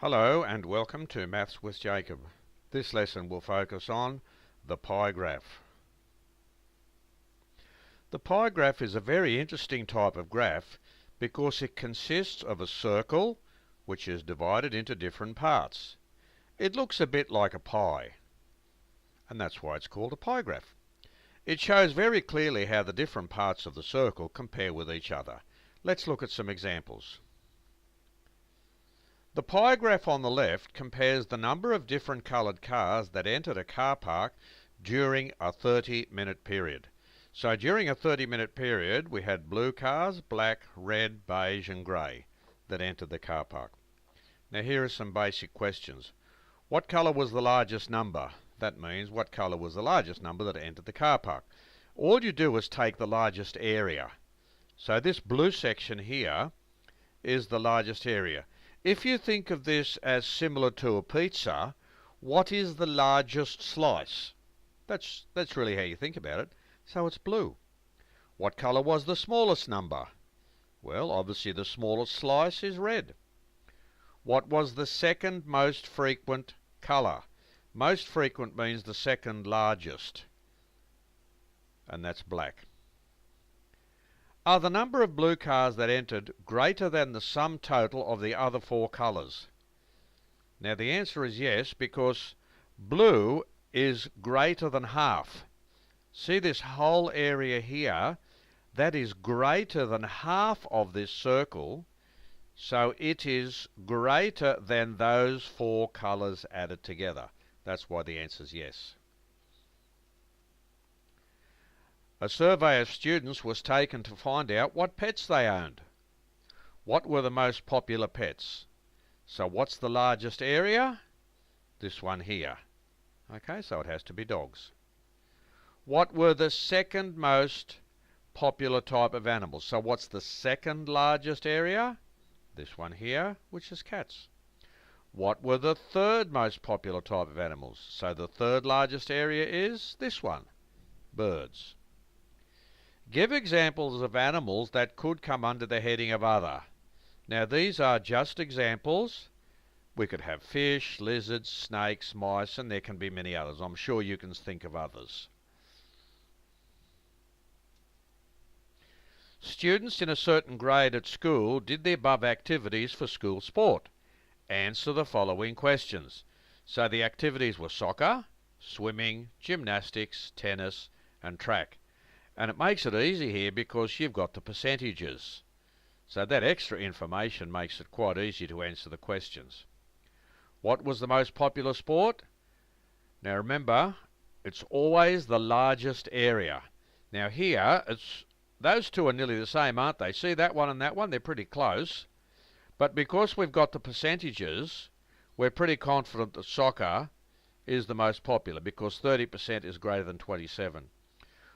Hello and welcome to Maths with Jacob. This lesson will focus on the pie graph. The pie graph is a very interesting type of graph because it consists of a circle which is divided into different parts. It looks a bit like a pie, and that's why it's called a pie graph. It shows very clearly how the different parts of the circle compare with each other. Let's look at some examples. The pie graph on the left compares the number of different coloured cars that entered a car park during a 30-minute period. So during a 30-minute period we had blue cars, black, red, beige and grey that entered the car park. Now here are some basic questions. What colour was the largest number? That means what colour was the largest number that entered the car park? All you do is take the largest area. So this blue section here is the largest area. If you think of this as similar to a pizza, what is the largest slice? That's really how you think about it. So it's blue. What colour was the smallest number? Well, obviously the smallest slice is red. What was the second most frequent colour? Most frequent means the second largest, and that's black. Are the number of blue cars that entered greater than the sum total of the other four colours? Now the answer is yes, because blue is greater than half. See this whole area here? That is greater than half of this circle, so it is greater than those four colours added together. That's why the answer is yes. A survey of students was taken to find out what pets they owned. What were the most popular pets? So what's the largest area? This one here. Okay, so it has to be dogs. What were the second most popular type of animals? So what's the second largest area? This one here, which is cats. What were the third most popular type of animals? So the third largest area is this one, birds. Give examples of animals that could come under the heading of other. Now these are just examples. We could have fish, lizards, snakes, mice, and there can be many others. I'm sure you can think of others. Students in a certain grade at school did the above activities for school sport. Answer the following questions. So the activities were soccer, swimming, gymnastics, tennis, and track. And it makes it easy here because you've got the percentages. So that extra information makes it quite easy to answer the questions. What was the most popular sport? Now remember, it's always the largest area. Now here, those two are nearly the same, aren't they? See that one and that one? They're pretty close. But because we've got the percentages, we're pretty confident that soccer is the most popular because 30% is greater than 27.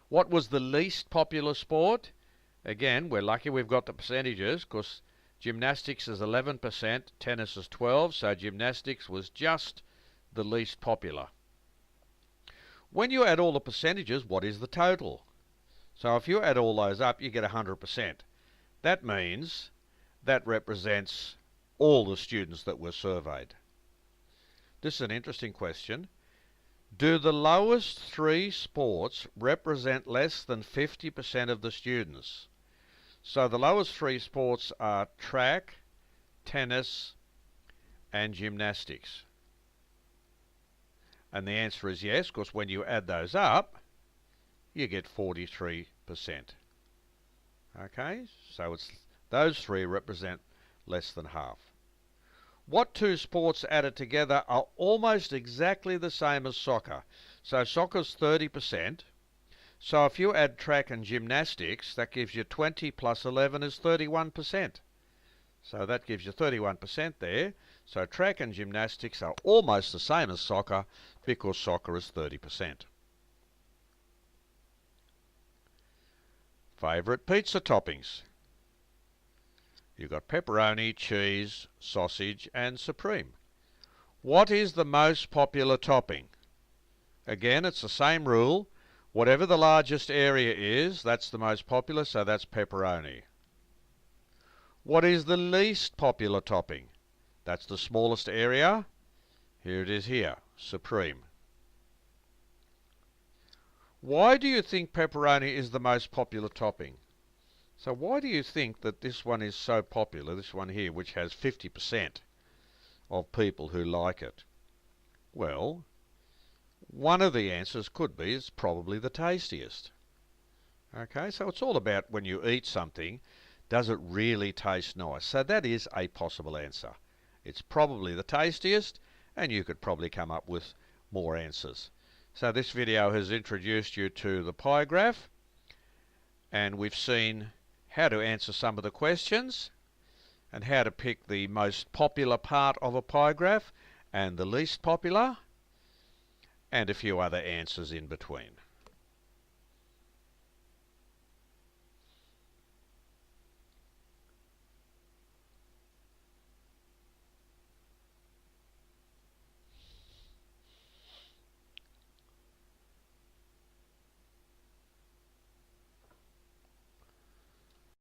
What was the least popular sport? Again, we're lucky we've got the percentages because gymnastics is 11%, tennis is 12%, so gymnastics was just the least popular. When you add all the percentages, what is the total? So if you add all those up, you get 100%. That means that represents all the students that were surveyed. This is an interesting question. Do the lowest three sports represent less than 50% of the students? So the lowest three sports are track, tennis, and gymnastics. And the answer is yes, because when you add those up, you get 43%. Okay, so those three represent less than half. What two sports added together are almost exactly the same as soccer? So soccer's 30%. So if you add track and gymnastics, that gives you 20 plus 11 is 31%. So that gives you 31% there. So track and gymnastics are almost the same as soccer because soccer is 30%. Favourite pizza toppings? You've got pepperoni, cheese, sausage and supreme. What is the most popular topping? Again, it's the same rule. Whatever the largest area is, that's the most popular, so that's pepperoni. What is the least popular topping? That's the smallest area. Here it is here, supreme. Why do you think pepperoni is the most popular topping? So why do you think that this one is so popular, this one here, which has 50% of people who like it? Well, one of the answers could be it's probably the tastiest. Okay, so it's all about when you eat something, does it really taste nice? So that is a possible answer. It's probably the tastiest, and you could probably come up with more answers. So this video has introduced you to the pie graph, and we've seen how to answer some of the questions and how to pick the most popular part of a pie graph and the least popular, and a few other answers in between.